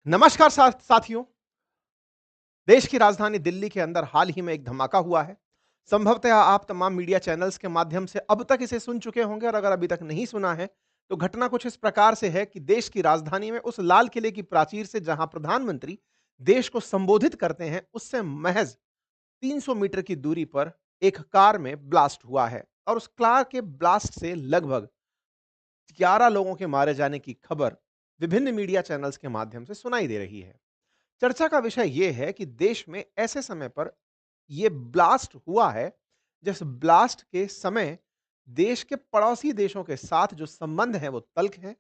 नमस्कार साथियों। देश की राजधानी दिल्ली के अंदर हाल ही में एक धमाका हुआ है। संभवतः आप तमाम मीडिया चैनल्स के माध्यम से अब तक इसे सुन चुके होंगे और अगर अभी तक नहीं सुना है, तो घटना कुछ इस प्रकार से है कि देश की राजधानी में उस लाल किले की प्राचीर से जहां प्रधानमंत्री देश को संबोधित करते हैं, उससे महज 300 मीटर की दूरी पर एक कार में ब्लास्ट हुआ है और उस कार के ब्लास्ट से लगभग 11 लोगों के मारे जाने की खबर विभिन्न मीडिया चैनल्स के माध्यम से सुनाई दे रही है। चर्चा का विषय यह है कि देश में ऐसे समय पर यह ब्लास्ट हुआ है, जिस ब्लास्ट के समय देश के पड़ोसी देशों के साथ जो संबंध है वो तल्ख है।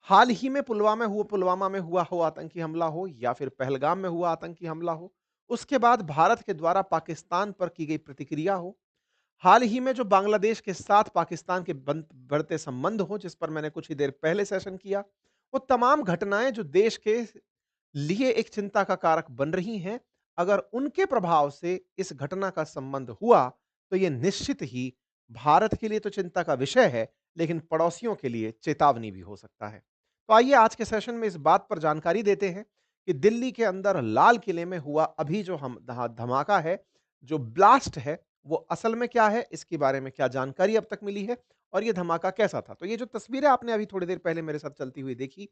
हाल ही में पुलवामा में हुआ हो आतंकी हमला हो या फिर पहलगाम में हुआ आतंकी हमला हो, उसके बाद भारत के द्वारा पाकिस्तान पर की गई प्रतिक्रिया हो, हाल ही में जो बांग्लादेश के साथ पाकिस्तान के बढ़ते संबंध हो, जिस पर मैंने कुछ ही देर पहले सेशन किया, वो तमाम घटनाएं जो देश के लिए एक चिंता का कारक बन रही हैं, अगर उनके प्रभाव से इस घटना का संबंध हुआ, तो ये निश्चित ही भारत के लिए तो चिंता का विषय है, लेकिन पड़ोसियों के लिए चेतावनी भी हो सकता है। तो आइए आज के सेशन में इस बात पर जानकारी देते हैं कि दिल्ली के अंदर लाल किले में हुआ अभी जो हम धमाका है, जो ब्लास्ट है, वो असल में क्या है, इसके बारे में क्या जानकारी अब तक मिली है और ये धमाका कैसा था। तो ये जो तस्वीरें आपने अभी थोड़ी देर पहले मेरे साथ चलती हुई देखी,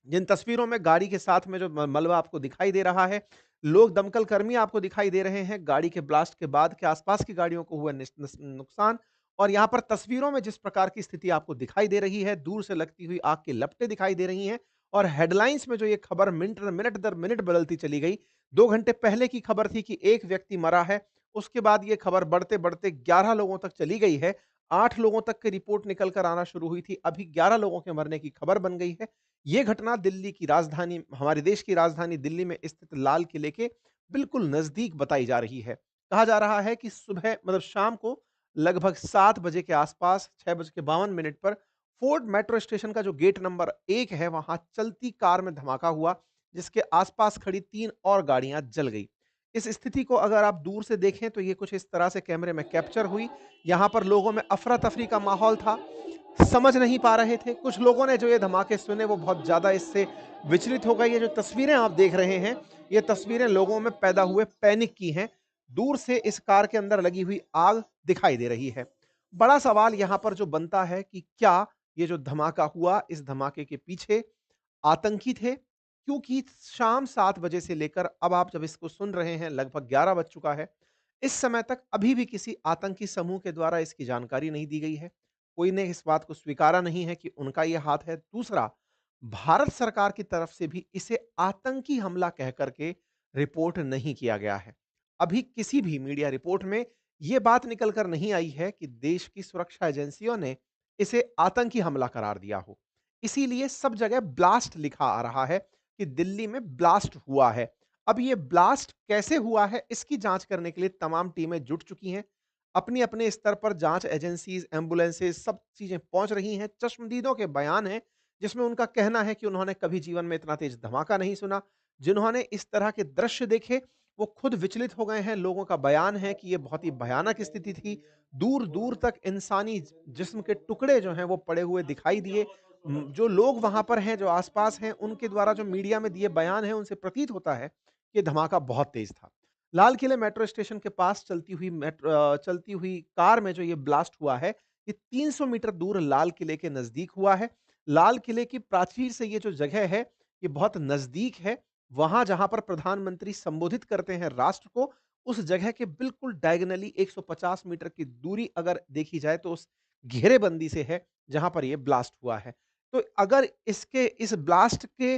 जिन तस्वीरों में गाड़ी के साथ में जो मलबा आपको दिखाई दे रहा है, लोग दमकल कर्मी आपको दिखाई दे रहे हैं, गाड़ी के ब्लास्ट के बाद के आसपास की गाड़ियों को हुआ नुकसान और यहाँ पर तस्वीरों में जिस प्रकार की स्थिति आपको दिखाई दे रही है, दूर से लगती हुई आग की लपटें दिखाई दे रही हैं और हेडलाइंस में जो ये खबर मिनट दर मिनट बदलती चली गई। 2 घंटे पहले की खबर थी कि 1 व्यक्ति मरा है, उसके बाद ये खबर बढ़ते-बढ़ते 11 लोगों तक चली गई है, 8 लोगों तक की रिपोर्ट निकल कर आना शुरू हुई थी, अभी 11 लोगों के मरने की खबर बन गई है। ये घटना दिल्ली की राजधानी हमारे देश की राजधानी दिल्ली में स्थित लाल किले के बिल्कुल नज़दीक बताई जा रही है। कहा जा रहा है कि सुबह मतलब शाम को लगभग 7 बजे के आसपास 6 बज के 52 मिनट पर फोर्ट मेट्रो स्टेशन का जो गेट नंबर 1 है, वहाँ चलती कार में धमाका हुआ, जिसके आसपास खड़ी 3 और गाड़ियाँ जल गई। इस स्थिति को अगर आप दूर से देखें तो ये कुछ इस तरह से कैमरे में कैप्चर हुई। यहाँ पर लोगों में अफ़रा-तफ़री का माहौल था। समझ नहीं पा रहे थे। कुछ लोगों ने जो ये धमाके सुने वो बहुत ज़्यादा इससे विचलित हो गए। ये जो तस्वीरें आप देख रहे हैं, ये तस्वीरें लोगों में पैदा हुए पैनिक की हैं। दूर से इस कार के अंदर लगी हुई आग दिखाई दे रही है। बड़ा सवाल यहाँ पर जो बनता है कि क्या ये जो धमाका हुआ, इस धमाके के पीछे आतंकी थे? क्योंकि शाम 7 बजे से लेकर अब आप जब इसको सुन रहे हैं लगभग 11 बज चुका है। इस समय तक अभी भी किसी आतंकी समूह के द्वारा इसकी जानकारी नहीं दी गई है। कोई ने इस बात को स्वीकारा नहीं है कि उनका ये हाथ है। दूसरा, भारत सरकार की तरफ से भी इसे आतंकी हमला कह कर के रिपोर्ट नहीं किया गया है। अभी किसी भी मीडिया रिपोर्ट में ये बात निकल कर नहीं आई है कि देश की सुरक्षा एजेंसियों ने इसे आतंकी हमला करार दिया हो। इसीलिए सब जगह ब्लास्ट लिखा आ रहा है कि दिल्ली में ब्लास्ट हुआ है। अब ये ब्लास्ट कैसे हुआ है, इसकी जांच करने के लिए तमाम टीमें जुट चुकी हैं। अपने-अपने स्तर पर जांच एजेंसीज़, एम्बुलेंसेज़ सब चीज़ें पहुँच रही हैं। चश्मदीदों के बयान हैं, जिसमें उनका कहना है कि उन्होंने कभी जीवन में इतना तेज़ धमाका नहीं सुना। जिन्होंने इस तरह के दृश्य देखे, वो खुद विचलित हो गए हैं। लोगों का बयान है कि ये बहुत ही भयानक स्थिति थी। दूर-दूर तक इंसानी जिस्म के टुकड़े जो हैं, वो पड़े हुए दिखाई दिए। जो लोग वहाँ पर हैं, जो आस-पास हैं, उनके द्वारा जो मीडिया में दिए बयान हैं, उनसे प्रतीत होता है कि धमाका बहुत तेज़ था। लाल किले मेट्रो स्टेशन के पास चलती हुई कार में जो ये ब्लास्ट हुआ है, ये 300 मीटर दूर लाल किले के नज़दीक हुआ है। लाल किले की प्राचीर से ये जो जगह है, ये बहुत नज़दीक है। वहाँ जहाँ पर प्रधानमंत्री संबोधित करते हैं राष्ट्र को, उस जगह के बिल्कुल डायगोनली 150 मीटर की दूरी अगर देखी जाए तो उस घेरेबंदी से है, जहाँ पर ये ब्लास्ट हुआ है। तो अगर इस ब्लास्ट के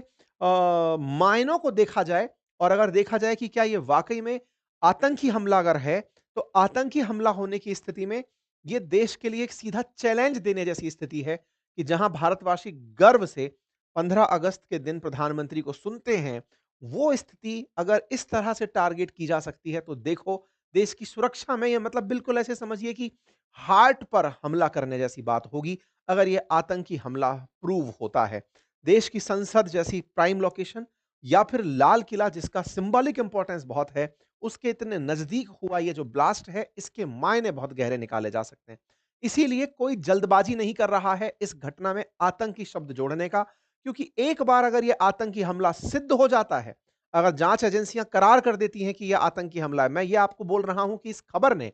मायनों को देखा जाए और अगर देखा जाए कि क्या ये वाक़ई में आतंकी हमला अगर है, तो आतंकी हमला होने की स्थिति में ये देश के लिए एक सीधा चैलेंज देने जैसी स्थिति है कि जहां भारतवासी गर्व से 15 अगस्त के दिन प्रधानमंत्री को सुनते हैं, वो स्थिति अगर इस तरह से टारगेट की जा सकती है, तो देखो देश की सुरक्षा में ये मतलब बिल्कुल ऐसे समझिए कि हार्ट पर हमला करने जैसी बात होगी, अगर ये आतंकी हमला प्रूव होता है। देश की संसद जैसी प्राइम लोकेशन या फिर लाल किला जिसका सिंबॉलिक इंपॉर्टेंस बहुत है, उसके इतने नज़दीक हुआ ये जो ब्लास्ट है, इसके मायने बहुत गहरे निकाले जा सकते हैं। इसीलिए कोई जल्दबाजी नहीं कर रहा है इस घटना में आतंकी शब्द जोड़ने का, क्योंकि एक बार अगर यह आतंकी हमला सिद्ध हो जाता है, अगर जांच एजेंसियां करार कर देती हैं कि यह आतंकी हमला है, मैं यह आपको बोल रहा हूं कि इस खबर ने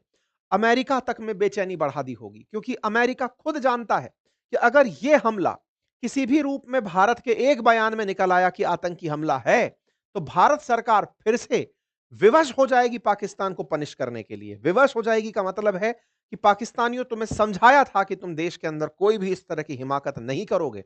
अमेरिका तक में बेचैनी बढ़ा दी होगी, क्योंकि अमेरिका खुद जानता है कि अगर यह हमला किसी भी रूप में भारत के एक बयान में निकल आया कि आतंकी हमला है, तो भारत सरकार फिर से विवश हो जाएगी पाकिस्तान को पनिश करने के लिए। विवश हो जाएगी का मतलब है कि पाकिस्तानियों, तुम्हें समझाया था कि तुम देश के अंदर कोई भी इस तरह की हिमाकत नहीं करोगे।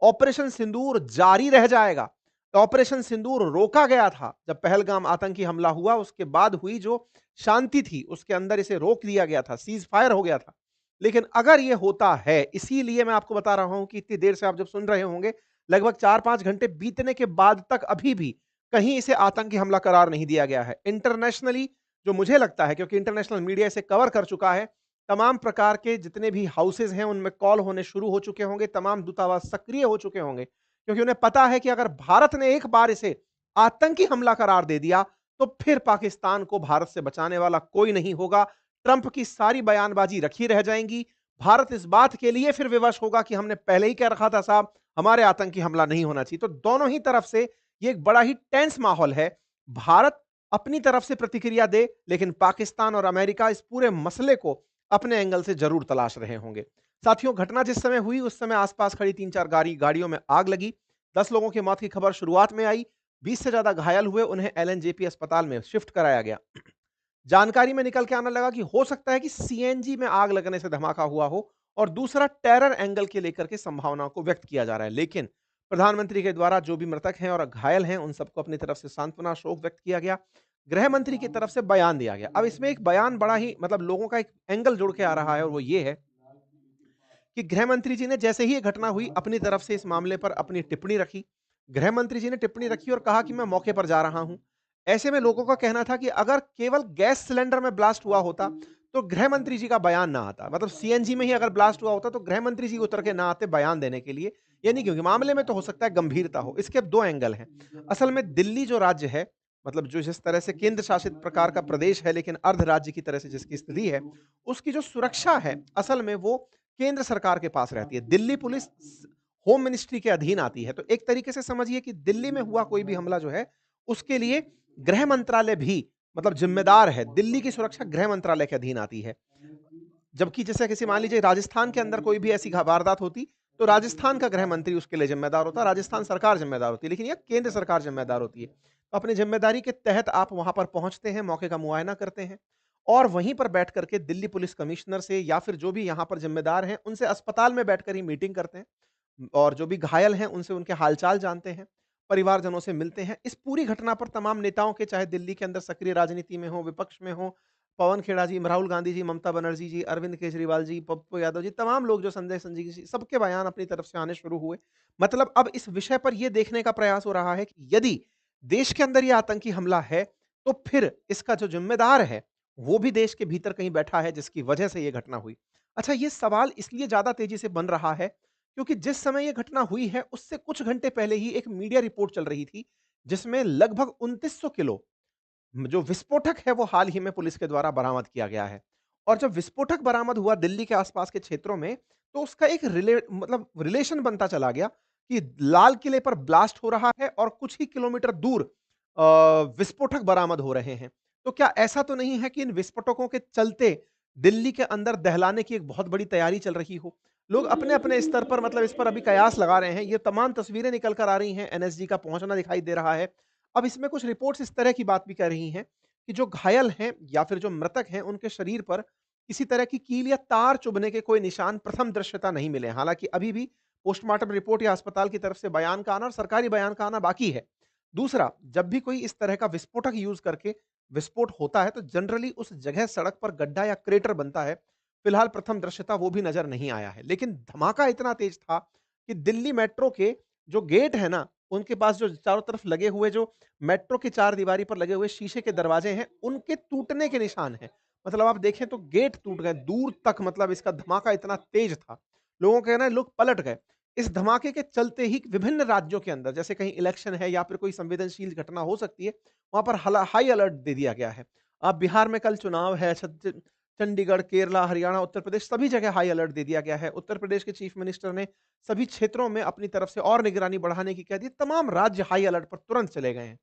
ऑपरेशन सिंदूर जारी रह जाएगा। ऑपरेशन सिंदूर रोका गया था जब पहलगाम आतंकी हमला हुआ, उसके बाद हुई जो शांति थी उसके अंदर इसे रोक दिया गया था, सीज फायर हो गया था। लेकिन अगर यह होता है, इसीलिए मैं आपको बता रहा हूं कि इतनी देर से आप जब सुन रहे होंगे, लगभग 4-5 घंटे बीतने के बाद तक अभी भी कहीं इसे आतंकी हमला करार नहीं दिया गया है। इंटरनेशनली जो मुझे लगता है, क्योंकि इंटरनेशनल मीडिया इसे कवर कर चुका है, तमाम प्रकार के जितने भी हाउसेज हैं उनमें कॉल होने शुरू हो चुके होंगे, तमाम दूतावास सक्रिय हो चुके होंगे, क्योंकि उन्हें पता है कि अगर भारत ने एक बार इसे आतंकी हमला करार दे दिया, तो फिर पाकिस्तान को भारत से बचाने वाला कोई नहीं होगा। ट्रंप की सारी बयानबाजी रखी रह जाएंगी। भारत इस बात के लिए फिर विवश होगा कि हमने पहले ही कह रखा था साहब, हमारे आतंकी हमला नहीं होना चाहिए। तो दोनों ही तरफ से ये एक बड़ा ही टेंस माहौल है। भारत अपनी तरफ से प्रतिक्रिया दे, लेकिन पाकिस्तान और अमेरिका इस पूरे मसले को अपने एंगल से जरूर तलाश रहे होंगे। साथियों, घटना जिस समय हुई उस समय आसपास खड़ी 3-4 गाड़ियों में आग लगी। 10 लोगों की मौत की खबर शुरुआत में आई। 20 से ज्यादा घायल हुए, उन्हें एलएनजेपी अस्पताल में शिफ्ट कराया गया। जानकारी में निकल के आने लगा कि हो सकता है कि सीएनजी में आग लगने से धमाका हुआ हो, और दूसरा टेरर एंगल के लेकर के संभावनाओं को व्यक्त किया जा रहा है। लेकिन प्रधानमंत्री के द्वारा जो भी मृतक हैं और घायल हैं उन सबको अपनी तरफ से सांत्वना, शोक व्यक्त किया गया। गृह मंत्री की तरफ से बयान दिया गया। अब इसमें एक बयान बड़ा ही मतलब लोगों का एक एंगल जुड़ के आ रहा है, और वो ये है कि गृह मंत्री जी ने जैसे ही ये घटना हुई अपनी तरफ से इस मामले पर अपनी टिप्पणी रखी। गृह मंत्री जी ने टिप्पणी रखी और कहा कि मैं मौके पर जा रहा हूं। ऐसे में लोगों का कहना था कि अगर केवल गैस सिलेंडर में ब्लास्ट हुआ होता तो गृह मंत्री जी का बयान ना आता, मतलब सीएनजी में ही अगर ब्लास्ट हुआ होता तो गृह मंत्री जी उतर के ना आते बयान देने के लिए। यानी क्योंकि मामले में तो हो सकता है गंभीरता हो। इसके अब दो एंगल हैं। असल में दिल्ली जो राज्य है, मतलब जो जिस तरह से केंद्र शासित प्रकार का प्रदेश है लेकिन अर्ध राज्य की तरह से जिसकी स्थिति है, उसकी जो सुरक्षा है असल में वो केंद्र सरकार के पास रहती है। दिल्ली पुलिस होम मिनिस्ट्री के अधीन आती है। तो एक तरीके से समझिए कि दिल्ली में हुआ कोई भी हमला जो है, उसके लिए गृह मंत्रालय भी मतलब जिम्मेदार है। दिल्ली की सुरक्षा गृह मंत्रालय के अधीन आती है। जबकि जैसे किसी मान लीजिए राजस्थान के अंदर कोई भी ऐसी वारदात होती, तो राजस्थान का गृह मंत्री उसके लिए जिम्मेदार होता, राजस्थान सरकार जिम्मेदार होती है, लेकिन यह केंद्र सरकार जिम्मेदार होती है। तो अपनी जिम्मेदारी के तहत आप वहां पर पहुंचते हैं, मौके का मुआयना करते हैं, और वहीं पर बैठ करके दिल्ली पुलिस कमिश्नर से या फिर जो भी यहां पर जिम्मेदार हैं उनसे अस्पताल में बैठकर ही मीटिंग करते हैं, और जो भी घायल हैं उनसे उनके हालचाल जानते हैं, परिवारजनों से मिलते हैं। इस पूरी घटना पर तमाम नेताओं के, चाहे दिल्ली के अंदर सक्रिय राजनीति में हो, विपक्ष में हो, पवन खेड़ा जी, राहुल गांधी जी, ममता बनर्जी जी, अरविंद केजरीवाल जी, पप्पू यादव जी, तमाम लोग जो संजय सिंह जी, सबके बयान अपनी तरफ से आने शुरू हुए। मतलब अब इस विषय पर यह देखने का प्रयास हो रहा है कि यदि देश के अंदर यह आतंकी हमला है, तो फिर इसका जो जिम्मेदार है वो भी देश के भीतर कहीं बैठा है जिसकी वजह से यह घटना हुई। अच्छा, ये सवाल इसलिए ज्यादा तेजी से बन रहा है क्योंकि जिस समय यह घटना हुई है उससे कुछ घंटे पहले ही एक मीडिया रिपोर्ट चल रही थी जिसमें लगभग 2900 किलो जो विस्फोटक है वो हाल ही में पुलिस के द्वारा बरामद किया गया है। और जब विस्फोटक बरामद हुआ दिल्ली के आसपास के क्षेत्रों में, तो उसका एक रिलेशन बनता चला गया कि लाल किले पर ब्लास्ट हो रहा है और कुछ ही किलोमीटर दूर विस्फोटक बरामद हो रहे हैं। तो क्या ऐसा तो नहीं है कि इन विस्फोटकों के चलते दिल्ली के अंदर दहलाने की एक बहुत बड़ी तैयारी चल रही हो? लोग अपने अपने स्तर पर मतलब इस पर अभी कयास लगा रहे हैं। ये तमाम तस्वीरें निकल कर आ रही हैं, एनएसजी का पहुंचना दिखाई दे रहा है। अब इसमें कुछ रिपोर्ट्स इस तरह की बात भी कर रही हैं कि जो घायल हैं या फिर जो मृतक हैं उनके शरीर पर किसी तरह की कील या तार चुभने के कोई निशान प्रथम दृश्यता नहीं मिले। हालांकि अभी भी पोस्टमार्टम रिपोर्ट या अस्पताल की तरफ से बयान का आना और सरकारी बयान का आना बाकी है। दूसरा, जब भी कोई इस तरह का विस्फोटक यूज करके विस्फोट होता है तो जनरली उस जगह सड़क पर गड्ढा या क्रेटर बनता है। फिलहाल प्रथम दृश्यता वो भी नजर नहीं आया है, लेकिन धमाका इतना तेज था कि दिल्ली मेट्रो के जो गेट है ना, उनके पास जो चारों तरफ लगे हुए जो मेट्रो की चार दीवारी पर लगे हुए शीशे के दरवाजे हैं, उनके टूटने के निशान हैं। मतलब आप देखें तो गेट टूट गए दूर तक, मतलब इसका धमाका इतना तेज था। लोगों का कहना है लोग पलट गए। इस धमाके के चलते ही विभिन्न राज्यों के अंदर जैसे कहीं इलेक्शन है या फिर कोई संवेदनशील घटना हो सकती है, वहां पर हाई अलर्ट दे दिया गया है। अब बिहार में कल चुनाव है, चंडीगढ़, केरला, हरियाणा, उत्तर प्रदेश सभी जगह हाई अलर्ट दे दिया गया है। उत्तर प्रदेश के चीफ मिनिस्टर ने सभी क्षेत्रों में अपनी तरफ से और निगरानी बढ़ाने की कह दी। तमाम राज्य हाई अलर्ट पर तुरंत चले गए हैं।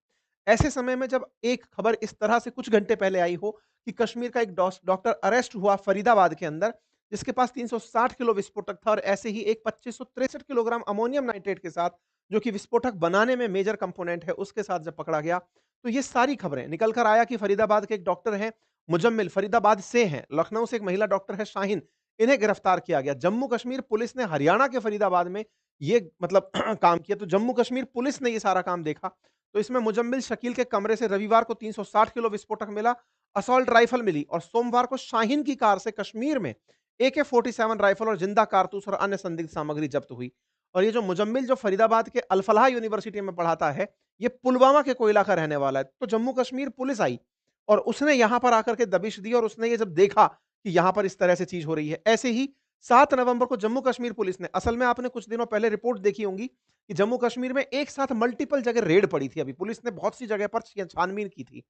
ऐसे समय में जब एक खबर इस तरह से कुछ घंटे पहले आई हो कि कश्मीर का एक डॉक्टर अरेस्ट हुआ फरीदाबाद के अंदर, जिसके पास 360 किलो विस्फोटक था और ऐसे ही एक 2563 किलोग्राम अमोनियम नाइट्रेट के साथ, जो कि विस्फोटक बनाने में मेजर कंपोनेंट है, उसके साथ जब पकड़ा गया, तो ये सारी खबरें निकल कर आया कि फरीदाबाद के एक डॉक्टर हैं, मुजम्मिल, फरीदाबाद से हैं, लखनऊ से एक महिला डॉक्टर है शाहीन, इन्हें गिरफ्तार किया गया। जम्मू कश्मीर पुलिस ने हरियाणा के फरीदाबाद में ये मतलब काम किया, तो जम्मू कश्मीर पुलिस ने ये सारा काम देखा। तो इसमें मुजम्मिल शकील के कमरे से रविवार को 360 किलो विस्फोटक मिला, असॉल्ट राइफल मिली और सोमवार को शाहीन की कार से कश्मीर में AK-47 राइफल और जिंदा कारतूस और अन्य संदिग्ध सामग्री जब्त हुई। और ये जो मुजम्मिल जो फरीदाबाद के अल-फलाह यूनिवर्सिटी में पढ़ाता है, ये पुलवामा के कोयला का रहने वाला है। तो जम्मू कश्मीर पुलिस आई और उसने यहां पर आकर के दबिश दी और उसने ये जब देखा कि यहां पर इस तरह से चीज हो रही है, ऐसे ही 7 नवंबर को जम्मू कश्मीर पुलिस ने, असल में आपने कुछ दिनों पहले रिपोर्ट देखी होंगी कि जम्मू कश्मीर में एक साथ मल्टीपल जगह रेड पड़ी थी। अभी पुलिस ने बहुत सी जगह पर छानबीन की थी।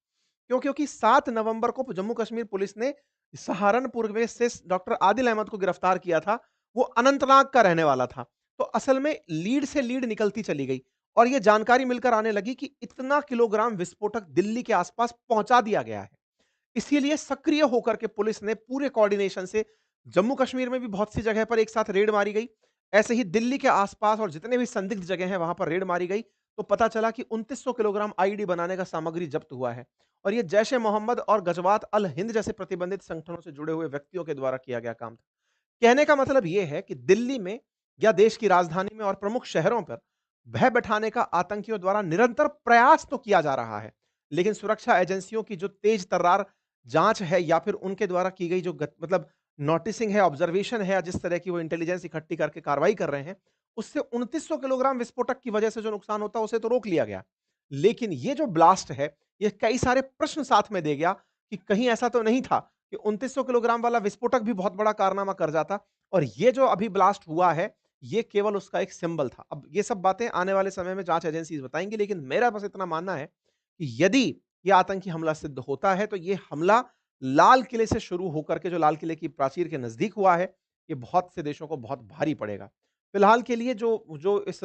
क्यों? क्योंकि 7 नवंबर को जम्मू कश्मीर पुलिस ने सहारनपुर में से डॉक्टर आदिल अहमद को गिरफ्तार किया था। वो अनंतनाग का रहने वाला था। तो असल में लीड से लीड निकलती चली गई और ये जानकारी मिलकर आने लगी कि इतना किलोग्राम विस्फोटक दिल्ली के आसपास पहुंचा दिया गया है। इसीलिए सक्रिय होकर के पुलिस ने पूरे कोऑर्डिनेशन से जम्मू कश्मीर में भी बहुत सी जगह पर एक साथ रेड मारी गई। ऐसे ही दिल्ली के आसपास और जितने भी संदिग्ध जगह हैं वहां पर रेड मारी गई। तो पता चला कि 2900 किलोग्राम आईईडी बनाने का सामग्री जब्त हुआ है और ये जैश-ए-मोहम्मद और गजवात अल हिंद जैसे प्रतिबंधित संगठनों से जुड़े हुए व्यक्तियों के द्वारा किया गया काम था। कहने का मतलब यह है कि दिल्ली में या देश की राजधानी में और प्रमुख शहरों पर भय बैठाने का आतंकियों द्वारा निरंतर प्रयास तो किया जा रहा है, लेकिन सुरक्षा एजेंसियों की जो तेज तर्रार जांच है या फिर उनके द्वारा की गई जो मतलब नोटिसिंग है, ऑब्जर्वेशन है या जिस तरह की वो इंटेलिजेंस इकट्ठी करके कार्रवाई कर रहे हैं, उससे 2900 किलोग्राम विस्फोटक की वजह से जो नुकसान होता है उसे तो रोक लिया गया। लेकिन ये जो ब्लास्ट है, ये कई सारे प्रश्न साथ में दे गया कि कहीं ऐसा तो नहीं था कि 2900 किलोग्राम वाला विस्फोटक भी बहुत बड़ा कारनामा कर जाता और ये जो अभी ब्लास्ट हुआ है, ये केवल उसका एक सिंबल था। अब ये सब बातें आने वाले समय में जांच एजेंसीज बताएंगी, लेकिन मेरा बस इतना मानना है कि यदि ये आतंकी हमला सिद्ध होता है, तो ये हमला लाल किले से शुरू होकर के जो लाल किले की प्राचीर के नजदीक हुआ है, ये बहुत से देशों को बहुत भारी पड़ेगा। फिलहाल के लिए जो जो इस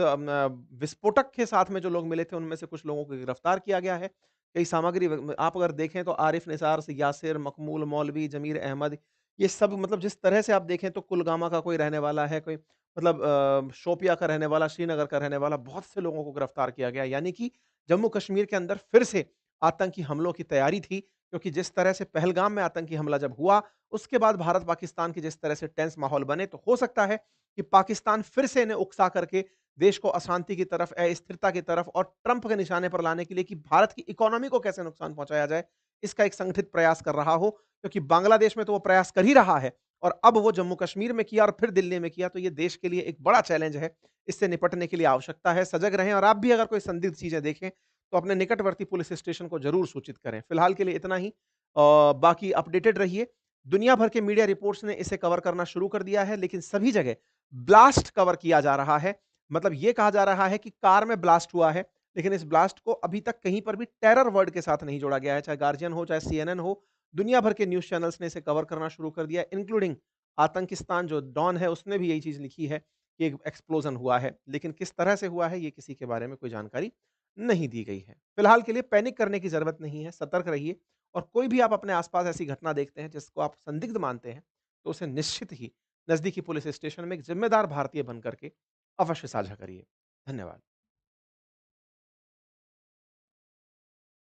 विस्फोटक के साथ में जो लोग मिले थे, उनमें से कुछ लोगों को गिरफ्तार किया गया है। कई सामग्री आप अगर देखें तो आरिफ निसार, यासिर, मकमूल मौलवी, जमीर अहमद, ये सब मतलब जिस तरह से आप देखें तो कुलगामा का कोई रहने वाला है, कोई मतलब शोपिया का रहने वाला, श्रीनगर का रहने वाला, बहुत से लोगों को गिरफ्तार किया गया। यानी कि जम्मू कश्मीर के अंदर फिर से आतंकी हमलों की तैयारी थी, क्योंकि जिस तरह से पहलगाम में आतंकी हमला जब हुआ, उसके बाद भारत-पाकिस्तान के जिस तरह से टेंस माहौल बने, तो हो सकता है कि पाकिस्तान फिर से इन्हें उकसा करके देश को अशांति की तरफ, अस्थिरता की तरफ और ट्रंप के निशाने पर लाने के लिए कि भारत की इकोनॉमी को कैसे नुकसान पहुंचाया जाए, इसका एक संगठित प्रयास कर रहा हो। क्योंकि बांग्लादेश में तो वो प्रयास कर ही रहा है और अब वो जम्मू कश्मीर में किया और फिर दिल्ली में किया, तो ये देश के लिए एक बड़ा चैलेंज है। इससे निपटने के लिए आवश्यकता है सजग रहें और आप भी अगर कोई संदिग्ध चीजें देखें, तो अपने निकटवर्ती पुलिस स्टेशन को जरूर सूचित करें। फिलहाल के लिए इतना ही। बाकी अपडेटेड रहिए। दुनिया भर के मीडिया रिपोर्ट्स ने इसे कवर करना शुरू कर दिया है, लेकिन सभी जगह ब्लास्ट कवर किया जा रहा है। मतलब ये कहा जा रहा है कि कार में ब्लास्ट हुआ है, लेकिन इस ब्लास्ट को अभी तक कहीं पर भी टेरर वर्ड के साथ नहीं जोड़ा गया है, चाहे गार्जियन हो, चाहे सीएनएन हो। दुनिया भर के न्यूज़ चैनल्स ने इसे कवर करना शुरू कर दिया, इंक्लूडिंग आतंकिस्तान जो डॉन है, उसने भी यही चीज़ लिखी है कि एक एक्सप्लोजन हुआ है। लेकिन किस तरह से हुआ है, ये किसी के बारे में कोई जानकारी नहीं दी गई है। फिलहाल के लिए पैनिक करने की ज़रूरत नहीं है, सतर्क रहिए और कोई भी आप अपने आस-पास ऐसी घटना देखते हैं, जिसको आप संदिग्ध मानते हैं, तो उसे निश्चित ही नज़दीकी पुलिस स्टेशन में एक ज़िम्मेदार भारतीय बन कर के अवश्य साझा करिए। धन्यवाद।